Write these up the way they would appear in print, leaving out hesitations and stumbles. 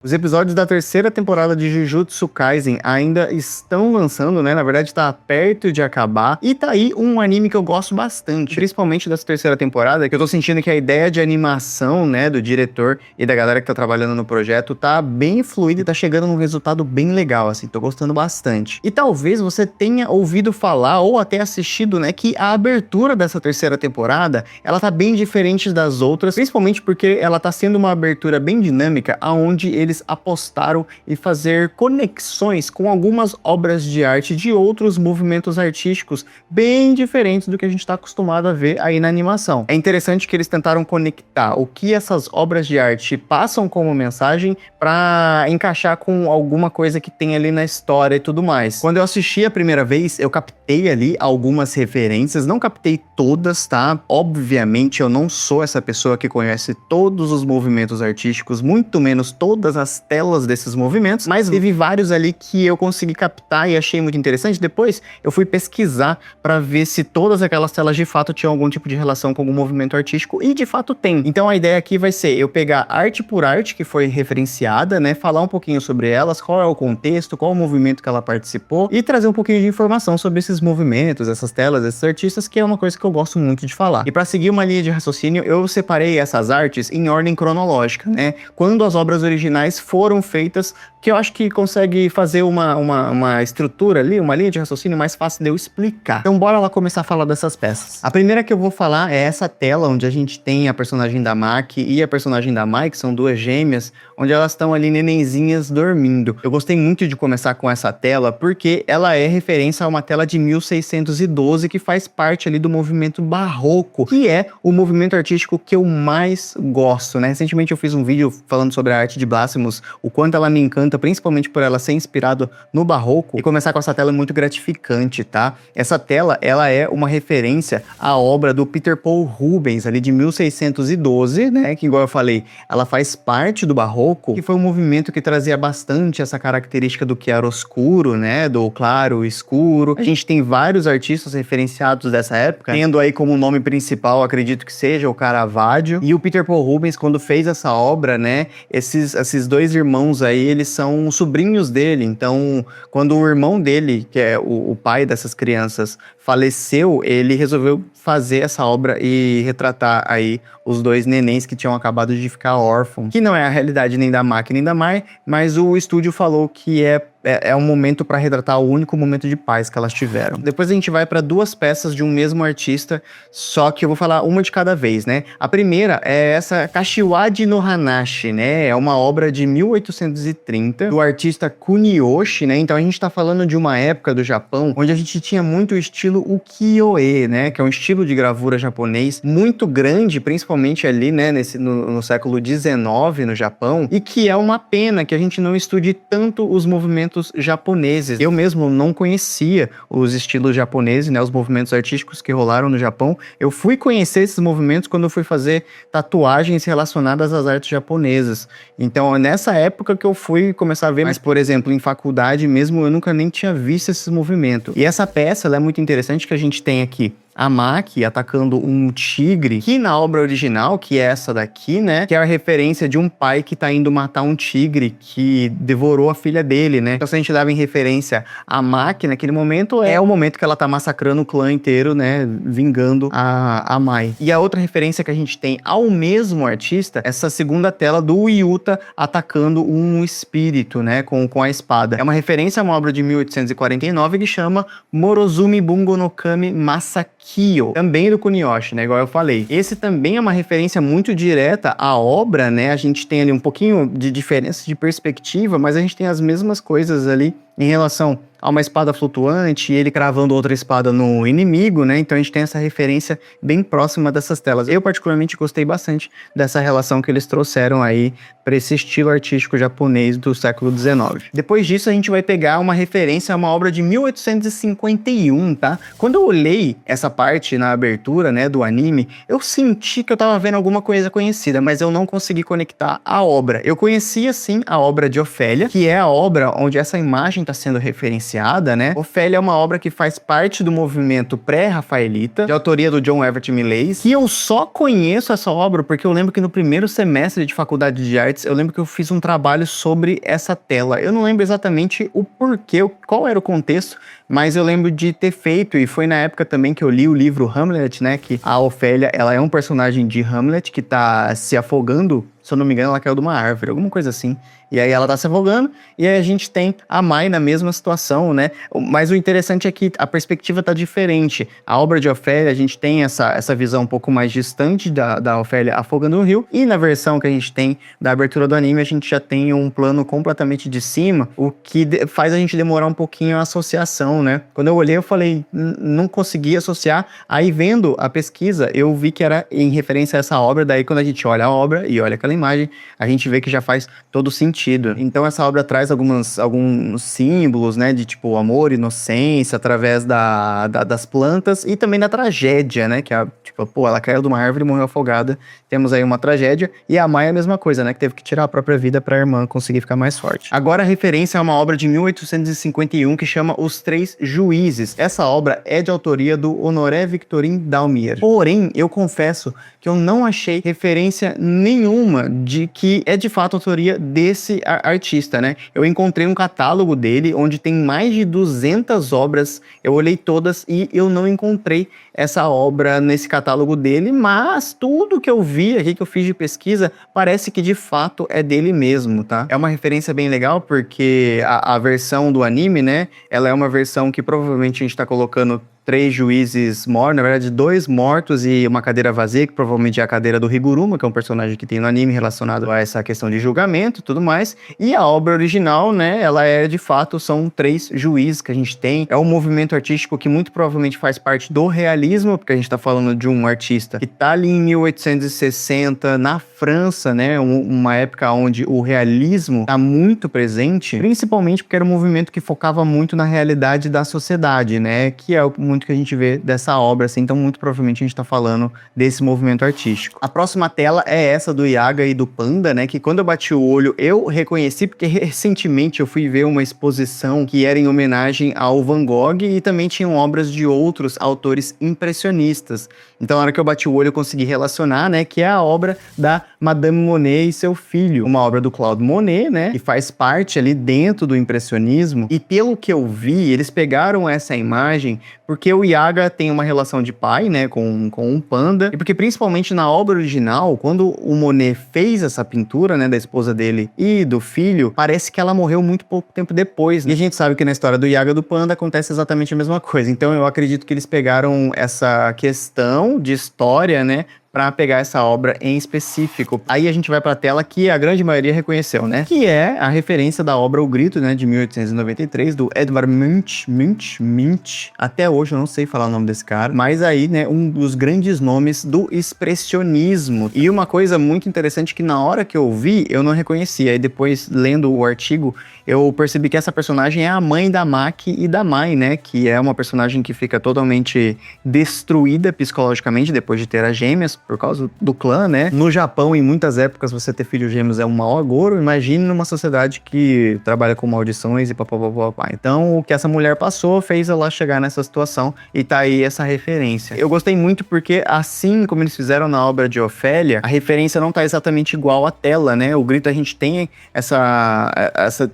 Os episódios da terceira temporada de Jujutsu Kaisen ainda estão lançando, né? Na verdade, tá perto de acabar. E tá aí um anime que eu gosto bastante, principalmente dessa terceira temporada, que eu tô sentindo que a ideia de animação, né, do diretor e da galera que tá trabalhando no projeto tá bem fluida e tá chegando num resultado bem legal, assim. Tô gostando bastante. E talvez você tenha ouvido falar ou até assistido, né, que a abertura dessa terceira temporada, ela tá bem diferente das outras, principalmente porque ela tá sendo uma abertura bem dinâmica, aonde eles apostaram em fazer conexões com algumas obras de arte de outros movimentos artísticos bem diferentes do que a gente está acostumado a ver aí na animação. É interessante que eles tentaram conectar o que essas obras de arte passam como mensagem para encaixar com alguma coisa que tem ali na história e tudo mais. Quando eu assisti a primeira vez, eu captei ali algumas referências, não captei todas, tá? Obviamente eu não sou essa pessoa que conhece todos os movimentos artísticos, muito menos todas as telas desses movimentos, mas teve vários ali que eu consegui captar e achei muito interessante. Depois eu fui pesquisar para ver se todas aquelas telas de fato tinham algum tipo de relação com algum movimento artístico, e de fato tem. Então a ideia aqui vai ser eu pegar arte por arte que foi referenciada, né, falar um pouquinho sobre elas, qual é o contexto, qual o movimento que ela participou, e trazer um pouquinho de informação sobre esses movimentos, essas telas, esses artistas, que é uma coisa que eu gosto muito de falar. E para seguir uma linha de raciocínio, eu separei essas artes em ordem cronológica, né, quando as obras originais foram feitas, que eu acho que consegue fazer uma estrutura ali, uma linha de raciocínio mais fácil de eu explicar. Então bora lá começar a falar dessas peças. A primeira que eu vou falar é essa tela, onde a gente tem a personagem da Maki e a personagem da Mai, que são duas gêmeas, onde elas estão ali nenenzinhas dormindo. Eu gostei muito de começar com essa tela, porque ela é referência a uma tela de 1612, que faz parte ali do movimento barroco, que é o movimento artístico que eu mais gosto, né? Recentemente eu fiz um vídeo falando sobre a arte de Blasphemous, o quanto ela me encanta, principalmente por ela ser inspirado no barroco, e começar com essa tela é muito gratificante, tá? Essa tela, ela é uma referência à obra do Peter Paul Rubens, ali de 1612, né? Que, igual eu falei, ela faz parte do barroco, que foi um movimento que trazia bastante essa característica do chiaroscuro, né? Do claro e escuro. A gente tem vários artistas referenciados dessa época, tendo aí como nome principal, acredito que seja o Caravaggio, e o Peter Paul Rubens, quando fez essa obra, né? Esses dois irmãos aí, eles são sobrinhos dele. Então, quando o irmão dele, que é o pai dessas crianças, faleceu, ele resolveu fazer essa obra e retratar aí os dois nenéns que tinham acabado de ficar órfãos. Que não é a realidade nem da Maki nem da Mai, mas o estúdio falou que é um momento para retratar o único momento de paz que elas tiveram. Depois a gente vai para duas peças de um mesmo artista, só que eu vou falar uma de cada vez, né? A primeira é essa Kashiwagi no Hanashi, né? É uma obra de 1830 do artista Kuniyoshi, né? Então a gente tá falando de uma época do Japão onde a gente tinha muito o estilo ukiyo-e, né? Que é um estilo de gravura japonês muito grande, principalmente ali, né? No século XIX no Japão, e que é uma pena que a gente não estude tanto os movimentos japoneses. Eu mesmo não conhecia os estilos japoneses, né, os movimentos artísticos que rolaram no Japão. Eu fui conhecer esses movimentos quando eu fui fazer tatuagens relacionadas às artes japonesas. Então, é nessa época que eu fui começar a ver, mas, por exemplo, em faculdade mesmo, eu nunca nem tinha visto esse movimento. E essa peça, ela é muito interessante, que a gente tem aqui a Maki atacando um tigre, que na obra original, que é essa daqui, né, que é a referência de um pai que tá indo matar um tigre que devorou a filha dele, né? Então, se a gente leva em referência a Maki naquele momento, é o momento que ela tá massacrando o clã inteiro, né, vingando a Mai. E a outra referência que a gente tem ao mesmo artista, essa segunda tela do Yuta atacando um espírito, né, com a espada. É uma referência a uma obra de 1849 que chama Morozumi Bungo no Kami Masaki, também do Kuniyoshi, né, igual eu falei. Esse também é uma referência muito direta à obra, né, a gente tem ali um pouquinho de diferença de perspectiva, mas a gente tem as mesmas coisas ali em relação a uma espada flutuante e ele cravando outra espada no inimigo, né? Então a gente tem essa referência bem próxima dessas telas. Eu particularmente gostei bastante dessa relação que eles trouxeram aí para esse estilo artístico japonês do século XIX. Depois disso a gente vai pegar uma referência a uma obra de 1851, tá? Quando eu olhei essa parte na abertura, né, do anime, eu senti que eu tava vendo alguma coisa conhecida, mas eu não consegui conectar a obra. Eu conhecia sim a obra de Ofélia, que é a obra onde essa imagem está sendo referenciada, né? Ofélia é uma obra que faz parte do movimento pré-rafaelita, de autoria do John Everett Millais, que eu só conheço essa obra porque eu lembro que no primeiro semestre de faculdade de artes, eu lembro que eu fiz um trabalho sobre essa tela. Eu não lembro exatamente o porquê, qual era o contexto, mas eu lembro de ter feito, e foi na época também que eu li o livro Hamlet, né, que a Ofélia, ela é um personagem de Hamlet que tá se afogando, se eu não me engano, ela caiu de uma árvore, alguma coisa assim. E aí ela tá se afogando, e aí a gente tem a Mai na mesma situação, né? Mas o interessante é que a perspectiva tá diferente. A obra de Ofélia, a gente tem essa visão um pouco mais distante da Ofélia afogando no rio, e na versão que a gente tem da abertura do anime, a gente já tem um plano completamente de cima, o que faz a gente demorar um pouquinho a associação, né? Quando eu olhei, eu falei, não consegui associar. Aí vendo a pesquisa, eu vi que era em referência a essa obra, daí quando a gente olha a obra e olha aquela imagem, a gente vê que já faz todo sentido. Então essa obra traz alguns símbolos, né, de tipo amor, inocência, através das plantas e também da tragédia, né, que é tipo, pô, ela caiu de uma árvore e morreu afogada, temos aí uma tragédia, e a Mai é a mesma coisa, né, que teve que tirar a própria vida para a irmã conseguir ficar mais forte. Agora a referência é uma obra de 1851 que chama Os Três Juízes. Essa obra é de autoria do Honoré Victorin Daumier. Porém, eu confesso que eu não achei referência nenhuma de que é de fato autoria desse artista, né? Eu encontrei um catálogo dele onde tem mais de 200 obras, eu olhei todas e eu não encontrei essa obra nesse catálogo dele, mas tudo que eu vi aqui, que eu fiz de pesquisa, parece que de fato é dele mesmo, tá? É uma referência bem legal porque a versão do anime, né, ela é uma versão que provavelmente a gente tá colocando 3 juízes mortos, na verdade 2 mortos e uma cadeira vazia, que provavelmente é a cadeira do Higuruma, que é um personagem que tem no anime relacionado a essa questão de julgamento e tudo mais. E a obra original, né, ela é de fato, são 3 juízes que a gente tem. É um movimento artístico que muito provavelmente faz parte do realismo, porque a gente tá falando de um artista que tá ali em 1860, na França, né, uma época onde o realismo tá muito presente, principalmente porque era um movimento que focava muito na realidade da sociedade, né, que é muito que a gente vê dessa obra, assim, então muito provavelmente a gente tá falando desse movimento artístico. A próxima tela é essa do Yaga e do Panda, né, que quando eu bati o olho eu reconheci, porque recentemente eu fui ver uma exposição que era em homenagem ao Van Gogh e também tinham obras de outros autores impressionistas. Então na hora que eu bati o olho eu consegui relacionar, né, que é a obra da Madame Monet e seu filho, uma obra do Claude Monet, né, que faz parte ali dentro do impressionismo, e pelo que eu vi, eles pegaram essa imagem porque o Yaga tem uma relação de pai, né, com um panda, e porque principalmente na obra original, quando o Monet fez essa pintura, né, da esposa dele e do filho, parece que ela morreu muito pouco tempo depois, né? E a gente sabe que na história do Yaga e do Panda acontece exatamente a mesma coisa, então eu acredito que eles pegaram essa questão de história, né, para pegar essa obra em específico. Aí a gente vai para a tela que a grande maioria reconheceu, né? Que é a referência da obra O Grito, né, de 1893, do Edvard Munch. Até hoje eu não sei falar o nome desse cara, mas aí, né, um dos grandes nomes do expressionismo. E uma coisa muito interessante que na hora que eu vi, eu não reconheci. Aí depois, lendo o artigo, eu percebi que essa personagem é a mãe da Maki e da Mai, né? Que é uma personagem que fica totalmente destruída psicologicamente depois de ter as gêmeas, por causa do clã, né? No Japão, em muitas épocas, você ter filhos gêmeos é um mau agouro. Imagine numa sociedade que trabalha com maldições e papapá. Então, o que essa mulher passou fez ela chegar nessa situação e tá aí essa referência. Eu gostei muito porque, assim como eles fizeram na obra de Ofélia, a referência não tá exatamente igual à tela, né? O Grito, a gente tem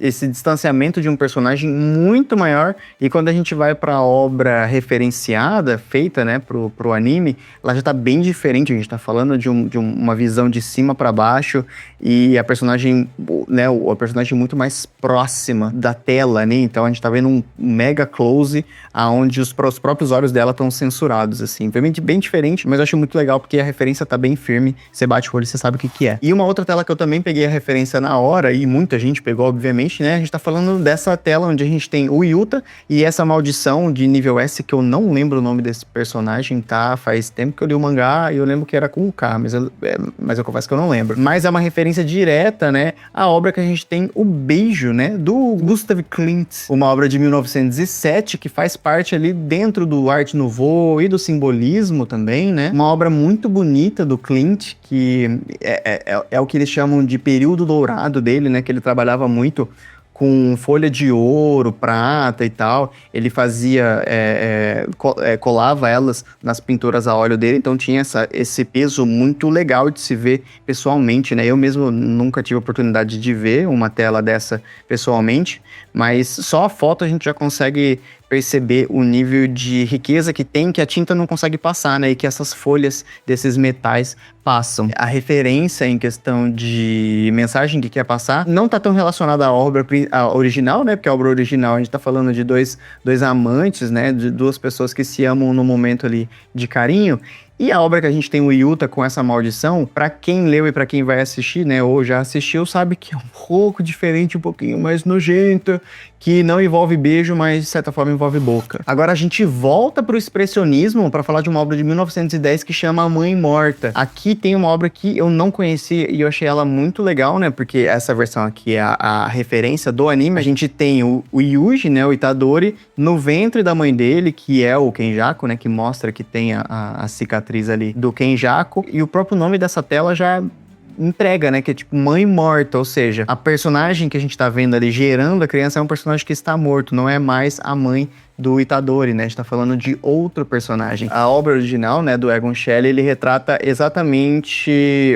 esse distanciamento de um personagem muito maior, e quando a gente vai pra obra referenciada, feita, né, pro anime, ela já tá bem diferente. A gente tá falando de uma visão de cima para baixo e a personagem, né, a personagem muito mais próxima da tela, né? Então a gente tá vendo um mega close aonde os próprios olhos dela estão censurados, assim. Foi bem diferente, mas eu acho muito legal porque a referência tá bem firme. Você bate o olho e você sabe o que é. E uma outra tela que eu também peguei a referência na hora, e muita gente pegou, obviamente, né? A gente tá falando dessa tela onde a gente tem o Yuta e essa maldição de nível S, que eu não lembro o nome desse personagem, tá? Faz tempo que eu li o mangá e eu lembro que era com o K, mas eu confesso que eu não lembro. Mas é uma referência direta, né, à obra que a gente tem, O Beijo, né, do Gustav Klimt, uma obra de 1907 que faz parte ali dentro do Art Nouveau e do simbolismo também, né, uma obra muito bonita do Klimt, que é o que eles chamam de período dourado dele, né, que ele trabalhava muito com folha de ouro, prata e tal. Ele fazia, colava elas nas pinturas a óleo dele, então tinha esse peso muito legal de se ver pessoalmente, né? Eu mesmo nunca tive a oportunidade de ver uma tela dessa pessoalmente, mas só a foto a gente já consegue perceber o nível de riqueza que tem, que a tinta não consegue passar, né? E que essas folhas desses metais passam. A referência em questão de mensagem que quer passar não tá tão relacionada à obra original, né? Porque a obra original a gente tá falando de dois amantes, né? De duas pessoas que se amam no momento ali de carinho. E a obra que a gente tem, o Yuta com essa maldição, pra quem leu e pra quem vai assistir, né, ou já assistiu, sabe que é um pouco diferente, um pouquinho mais nojenta, que não envolve beijo, mas de certa forma envolve boca. Agora a gente volta pro expressionismo pra falar de uma obra de 1910 que chama A Mãe Morta. Aqui tem uma obra que eu não conhecia e eu achei ela muito legal, né, porque essa versão aqui é a referência do anime. A gente tem o Yuji, né, o Itadori, no ventre da mãe dele, que é o Kenjaku, né, que mostra que tem a cicatriz ali do Kenjaku, e o próprio nome dessa tela já entrega, né, que é tipo mãe morta, ou seja, a personagem que a gente tá vendo ali gerando a criança é um personagem que está morto, não é mais a mãe do Itadori, né? A gente tá falando de outro personagem. A obra original, né, do Egon Schiele, ele retrata exatamente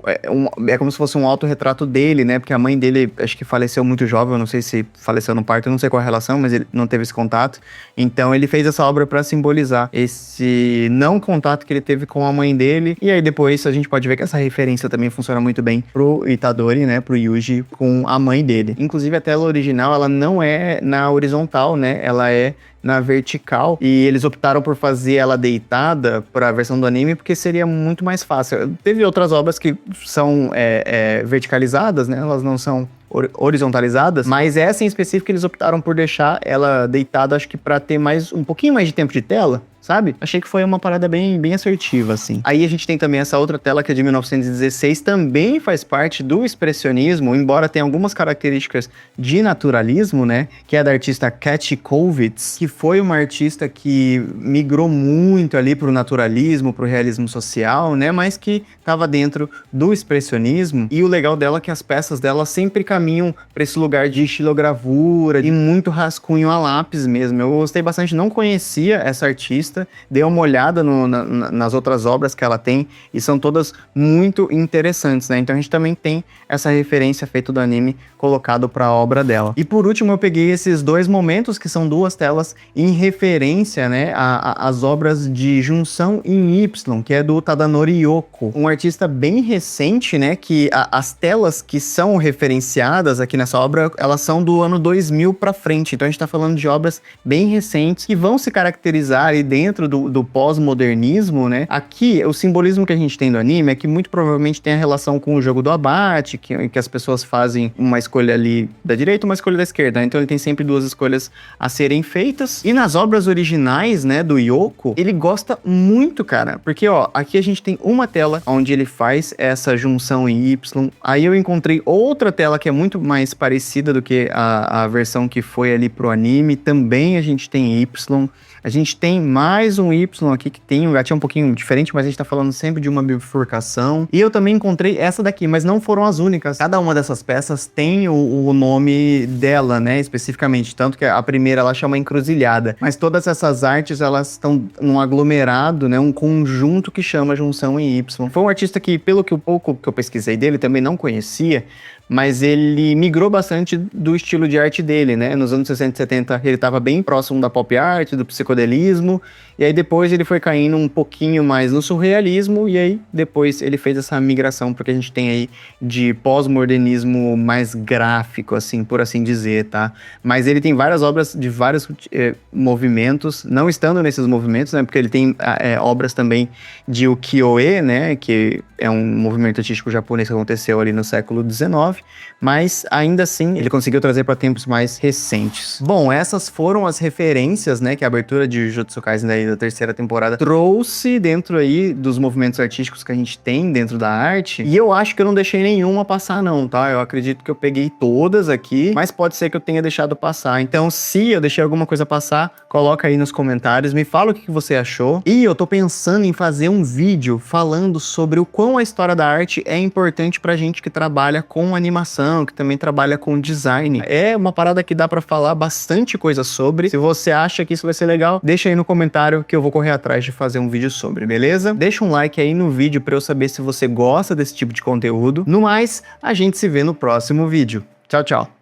é como se fosse um autorretrato dele, né? Porque a mãe dele, acho que faleceu muito jovem, eu não sei se faleceu no parto, eu não sei qual a relação, mas ele não teve esse contato. Então ele fez essa obra para simbolizar esse não contato que ele teve com a mãe dele. E aí depois a gente pode ver que essa referência também funciona muito bem pro Itadori, né, pro Yuji, com a mãe dele. Inclusive a tela original, ela não é na horizontal, né? Ela é na vertical, e eles optaram por fazer ela deitada para a versão do anime porque seria muito mais fácil. Teve outras obras que são verticalizadas, né? Elas não são horizontalizadas, mas essa em específico eles optaram por deixar ela deitada, acho que para ter um pouquinho mais de tempo de tela, sabe? Achei que foi uma parada bem assertiva, assim. Aí a gente tem também essa outra tela que é de 1916, também faz parte do expressionismo, embora tenha algumas características de naturalismo, né? Que é da artista Kat Kovics, que foi uma artista que migrou muito ali pro naturalismo, pro realismo social, né? Mas que estava dentro do expressionismo. E o legal dela é que as peças dela sempre caminham para esse lugar de estilogravura e muito rascunho a lápis mesmo. Eu gostei bastante, não conhecia essa artista, dei uma olhada nas outras obras que ela tem e são todas muito interessantes, né? Então a gente também tem essa referência feita do anime colocado para a obra dela. E por último eu peguei esses dois momentos que são duas telas em referência, né, às obras de junção em Y, que é do Tadanori Yoko, um artista bem recente, né, que as telas que são referenciadas aqui nessa obra, elas são do ano 2000 para frente. Então a gente tá falando de obras bem recentes que vão se caracterizar aí dentro do pós-modernismo, né? Aqui, o simbolismo que a gente tem do anime é que muito provavelmente tem a relação com o jogo do abate, que as pessoas fazem uma escolha ali da direita e uma escolha da esquerda. Então ele tem sempre duas escolhas a serem feitas. E nas obras originais, né, do Yoko, ele gosta muito, cara. Porque, ó, aqui a gente tem uma tela onde ele faz essa junção em Y. Aí eu encontrei outra tela que é muito mais parecida do que a versão que foi ali pro anime. Também a gente tem Y. A gente tem mais um Y aqui que tem um gatinho um pouquinho diferente, mas a gente tá falando sempre de uma bifurcação. E eu também encontrei essa daqui, mas não foram as únicas. Cada uma dessas peças tem o nome dela, né, especificamente. Tanto que a primeira ela chama Encruzilhada. Mas todas essas artes, elas estão num aglomerado, né, um conjunto que chama Junção em Y. Foi um artista que, pelo que o pouco que eu pesquisei dele, também não conhecia, mas ele migrou bastante do estilo de arte dele, né? Nos anos 60 e 70 ele estava bem próximo da pop art, do psicodelismo, e aí depois ele foi caindo um pouquinho mais no surrealismo, e aí depois ele fez essa migração porque a gente tem aí de pós-modernismo mais gráfico, assim, por assim dizer, tá? Mas ele tem várias obras de vários movimentos, não estando nesses movimentos, né? Porque ele tem obras também de ukiyo-e, né? Que é um movimento artístico japonês que aconteceu ali no século XIX, mas ainda assim ele conseguiu trazer para tempos mais recentes. Bom, essas foram as referências, né, que a abertura de Jujutsu Kaisen daí da terceira temporada trouxe dentro aí dos movimentos artísticos que a gente tem dentro da arte, e eu acho que eu não deixei nenhuma passar não, tá? Eu acredito que eu peguei todas aqui, mas pode ser que eu tenha deixado passar. Então, se eu deixei alguma coisa passar, coloca aí nos comentários, me fala o que você achou. E eu tô pensando em fazer um vídeo falando sobre o quão a história da arte é importante pra gente que trabalha com animação animação, que também trabalha com design. É uma parada que dá pra falar bastante coisa sobre. Se você acha que isso vai ser legal, deixa aí no comentário que eu vou correr atrás de fazer um vídeo sobre, beleza? Deixa um like aí no vídeo pra eu saber se você gosta desse tipo de conteúdo. No mais, a gente se vê no próximo vídeo. Tchau, tchau!